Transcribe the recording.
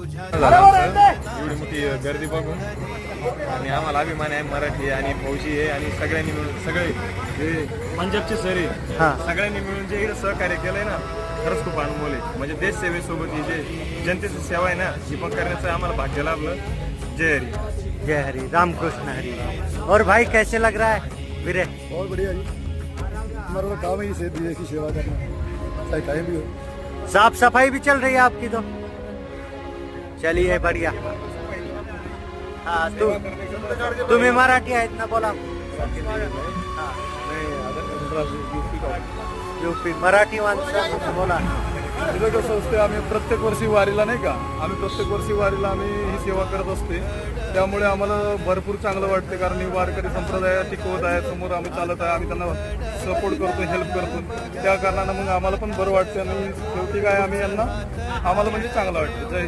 एवढी मोठी गर्दी बघून आणि आम्हाला अभिमान आहे मराठी आणि फौजी आहे आणि सगळ्यांनी मिळून सगळे जे पंजाबचे सर आहे सगळ्यांनी मिळून जे इकडे सहकार्य केलंय ना खरंच खूप अनुभव आहे. म्हणजे देश सेवेसोबत ही जे जनतेची सेवा आहे ना ही पण करण्याचं आम्हाला भाग्य लाभलं. जय हरी. जय हरी. रामकृष्ण हरी. और भाई कैसे लग रहा है वीरे? बहुत बढ़िया जी. हमारा काम ही देश की सेवा करना चाहे कहीं भी हो. साफ सफाई भी चल रही है आपकी तो. चलिए बढ़िया. हाँ तुम्ही मराठी आहेत ना बोला. यूपी मराठी माणसं बोला. तिथं कसं असते आम्ही प्रत्येक वर्षी वारीला नाही का प्रत्येक वर्षी वारीला आम्ही ही सेवा करत असते. त्यामुळे आम्हाला भरपूर चांगलं वाटते कारण ही वारकरी संप्रदाय टिकवत आहे समोर आम्ही चालत आहे. आम्ही त्यांना सपोर्ट करतो हेल्प करतो त्या कारणानं मग आम्हाला पण बरं वाटतं आणि शेवटी काय आम्ही यांना आम्हाला म्हणजे चांगलं वाटतं. जय